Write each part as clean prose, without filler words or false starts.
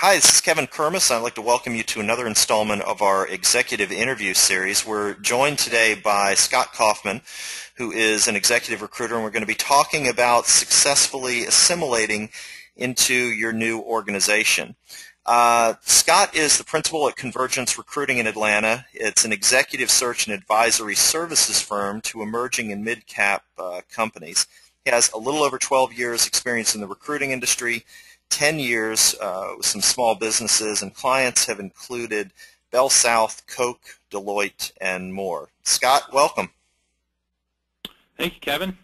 Hi, this is Kevin Kermis. I'd like to welcome you to another installment of our executive interview series. We're joined today by Scott Kaufman, who is an executive recruiter, and we're going to be talking about successfully assimilating into your new organization. Scott is the principal at Convergence Recruiting in Atlanta. It's an executive search and advisory services firm to emerging and mid-cap companies. He has a little over 12 years experience in the recruiting industry, 10 years with some small businesses, and clients have included Bell South, Coke, Deloitte, and more. Scott, welcome. Thank you, Kevin.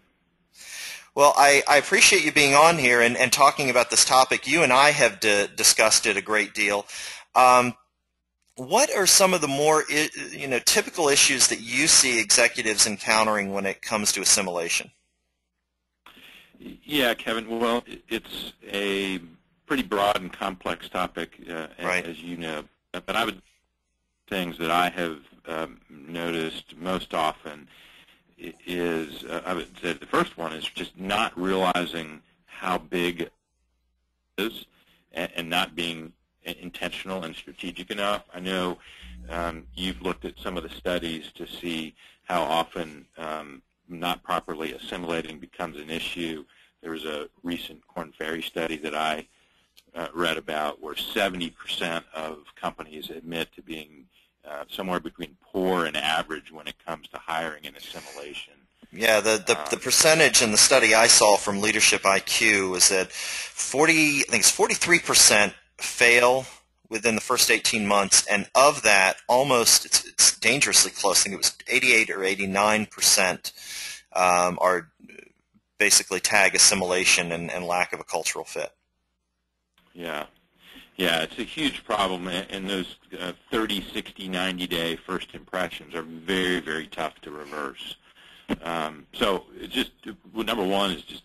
Well, I appreciate you being on here and talking about this topic. You and I have discussed it a great deal. What are some of the more typical issues that you see executives encountering when it comes to assimilation? Yeah, Kevin. Well, it's a pretty broad and complex topic, Right. as you know. But I would things that I have noticed most often is, I would say the first one is just not realizing how big it is and not being intentional and strategic enough. I know you've looked at some of the studies to see how often not properly assimilating becomes an issue. There was a recent Korn Ferry study that I read about where 70% of companies admit to being somewhere between poor and average when it comes to hiring and assimilation. Yeah, the percentage in the study I saw from Leadership IQ was that 43% fail within the first 18 months, and of that, almost it's dangerously close. I think it was 88 or 89% are basically tag assimilation and lack of a cultural fit. Yeah, it's a huge problem, and those 30, 60, 90-day first impressions are very, very tough to reverse. So it's just, number one is just,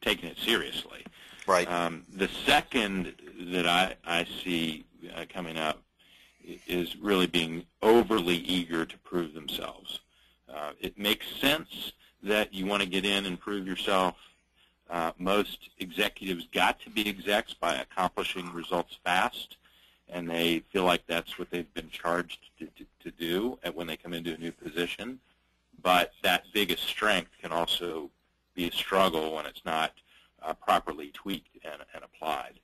taking it seriously. Right. The second that I see coming up is really being overly eager to prove themselves. It makes sense that you want to get in and prove yourself. Most executives got to be execs by accomplishing results fast, and they feel like that's what they've been charged to do when they come into a new position. But that biggest strength can also be a struggle when it's not properly tweaked and applied.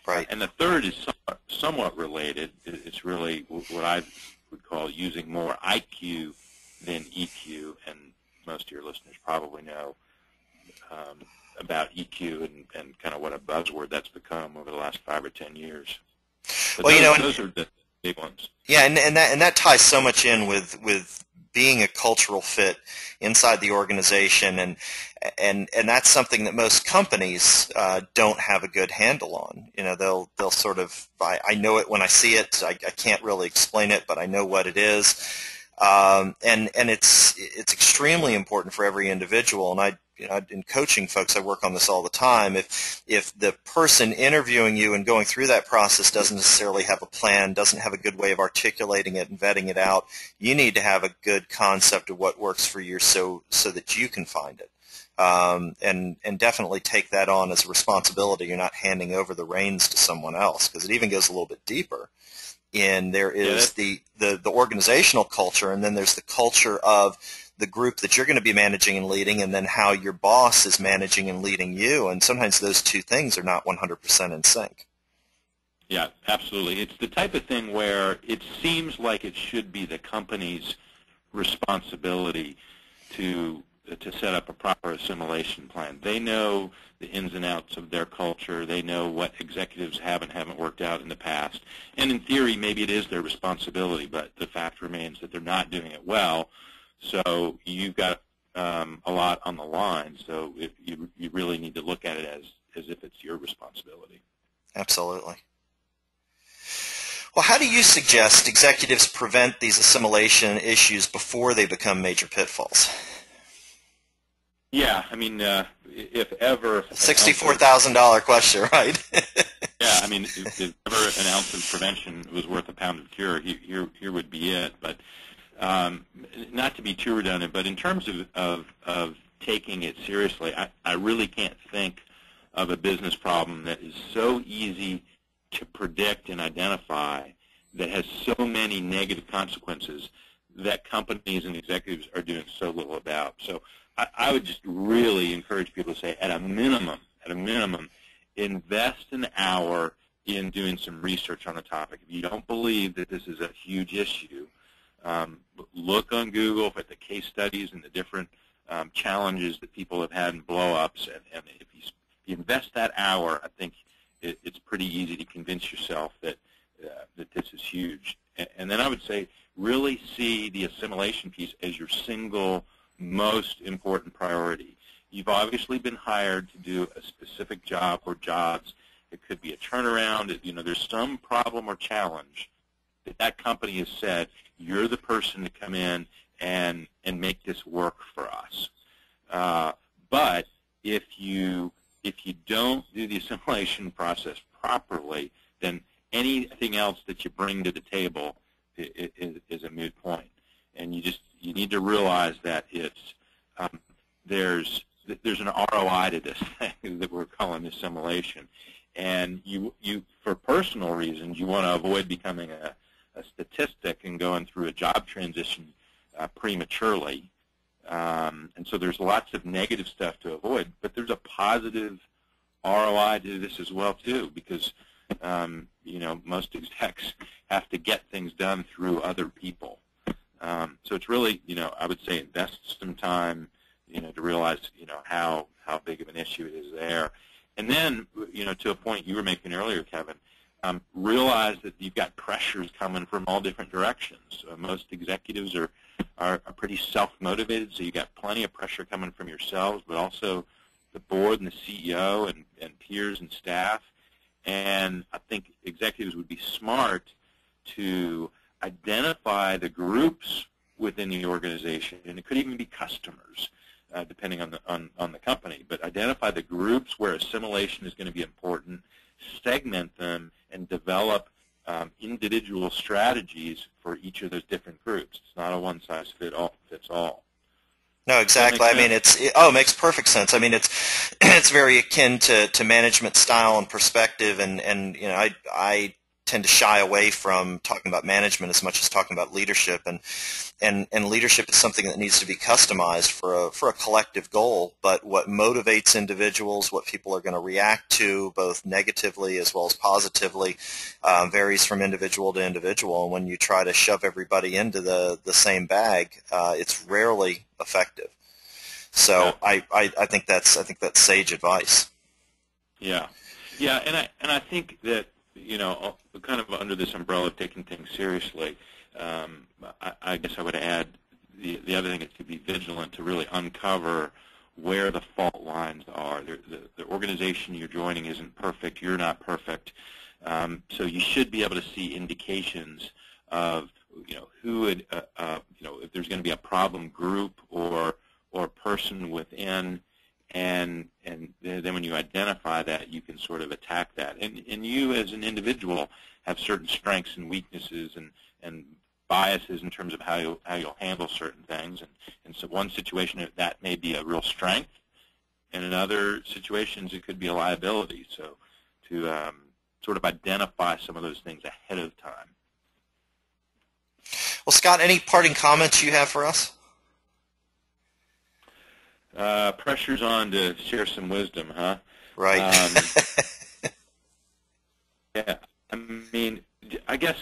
Right. And the third is somewhat related. It's really what I would call using more IQ than EQ, and most of your listeners probably know about EQ and kind of what a buzzword that's become over the last 5 or 10 years. But well, those are the big ones. Yeah, and that ties so much in with being a cultural fit inside the organization, and that's something that most companies don't have a good handle on. They'll sort of, I know it when I see it. I can't really explain it, but I know what it is. And it's extremely important for every individual. And in coaching folks, I work on this all the time. If the person interviewing you and going through that process doesn't necessarily have a plan, doesn't have a good way of articulating it and vetting it out, you need to have a good concept of what works for you so that you can find it. And definitely take that on as a responsibility. You're not handing over the reins to someone else, because it even goes a little bit deeper. And there is the organizational culture, and then there's the culture of the group that you're going to be managing and leading, and then how your boss is managing and leading you. And sometimes those two things are not 100% in sync. Yeah, absolutely. It's the type of thing where it seems like it should be the company's responsibility to set up a proper assimilation plan. They know the ins and outs of their culture. They know what executives have and haven't worked out in the past. And in theory, maybe it is their responsibility, but the fact remains that they're not doing it well. So you've got a lot on the line. So you really need to look at it as if it's your responsibility. Absolutely. Well, how do you suggest executives prevent these assimilation issues before they become major pitfalls? Yeah, I mean, if ever... $64,000 question, right? Yeah, I mean, if ever an ounce of prevention was worth a pound of cure, here would be it. But not to be too redundant, but in terms of taking it seriously, I really can't think of a business problem that is so easy to predict and identify that has so many negative consequences that companies and executives are doing so little about. So I would just really encourage people to say, at a minimum, invest an hour in doing some research on the topic. If you don't believe that this is a huge issue, look on Google at the case studies and the different challenges that people have had and blow-ups. And if you invest that hour, I think it's pretty easy to convince yourself that this is huge. And then I would say really see the assimilation piece as your single most important priority. You've obviously been hired to do a specific job or jobs. It could be a turnaround. There's some problem or challenge that company has said, you're the person to come in and make this work for us. But if you don't do the assimilation process properly, then anything else that you bring to the table is a moot point. And you need to realize that there's an ROI to this thing that we're calling assimilation. And you for personal reasons, you want to avoid becoming a statistic and going through a job transition prematurely. And so there's lots of negative stuff to avoid, but there's a positive ROI to this as well too, because most execs have to get things done through other people. So it's really, I would say invest some time, to realize, how big of an issue it is there. And then, to a point you were making earlier, Kevin, realize that you've got pressures coming from all different directions. Most executives are pretty self-motivated, so you've got plenty of pressure coming from yourselves, but also the board and the CEO and peers and staff. And I think executives would be smart to identify the groups within the organization, and it could even be customers, depending on the company, but identify the groups where assimilation is going to be important, segment them, and develop individual strategies for each of those different groups. It's not a one-size-fits-all. No, exactly. I mean, it makes perfect sense. I mean, it's very akin to management style and perspective, and I tend to shy away from talking about management as much as talking about leadership, and leadership is something that needs to be customized for a collective goal. But what motivates individuals, what people are going to react to, both negatively as well as positively, varies from individual to individual. And when you try to shove everybody into the same bag, it's rarely effective. So yeah. I think that's sage advice. Yeah, and I think that kind of under this umbrella of taking things seriously, I guess I would add the other thing is to be vigilant, to really uncover where the fault lines are. The organization you're joining isn't perfect. You're not perfect. So you should be able to see indications of who would if there's going to be a problem group or person within, and then when you identify that, you can sort of attack that. And you as an individual have certain strengths and weaknesses and biases in terms of how you'll handle certain things. And so one situation that may be a real strength, and in other situations it could be a liability. So to sort of identify some of those things ahead of time. Well, Scott, any parting comments you have for us? Pressure's on to share some wisdom, huh? Right. Yeah. I mean, I guess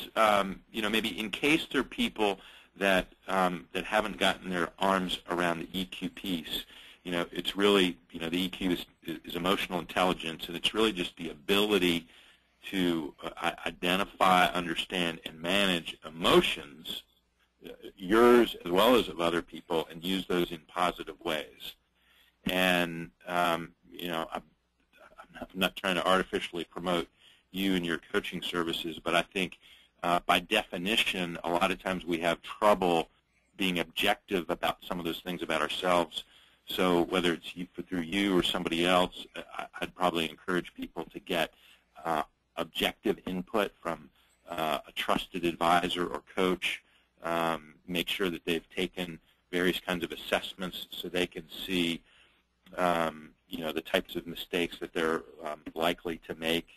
maybe in case there are people that haven't gotten their arms around the EQ piece, it's really the EQ is emotional intelligence, and it's really just the ability to identify, understand, and manage emotions, yours as well as of other people, and use those in positive ways. And I'm not trying to artificially promote you and your coaching services, but I think by definition, a lot of times we have trouble being objective about some of those things about ourselves. So whether it's through you or somebody else, I'd probably encourage people to get objective input from a trusted advisor or coach. Make sure that they've taken various kinds of assessments so they can see the types of mistakes that they're likely to make.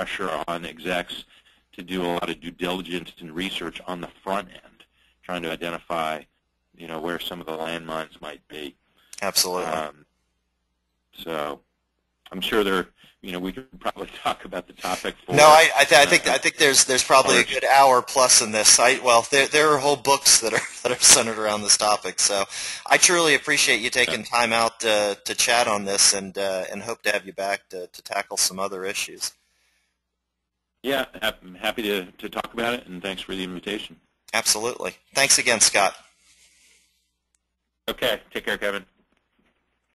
pressure on execs to do a lot of due diligence and research on the front end, trying to identify, where some of the landmines might be. Absolutely. So I'm sure we could probably talk about the topic for. No, I think there's probably a good hour plus in this. There are whole books that are centered around this topic. So I truly appreciate you taking time out to chat on this, and hope to have you back to tackle some other issues. Yeah, I'm happy to talk about it, and thanks for the invitation. Absolutely. Thanks again, Scott. Okay. Take care, Kevin.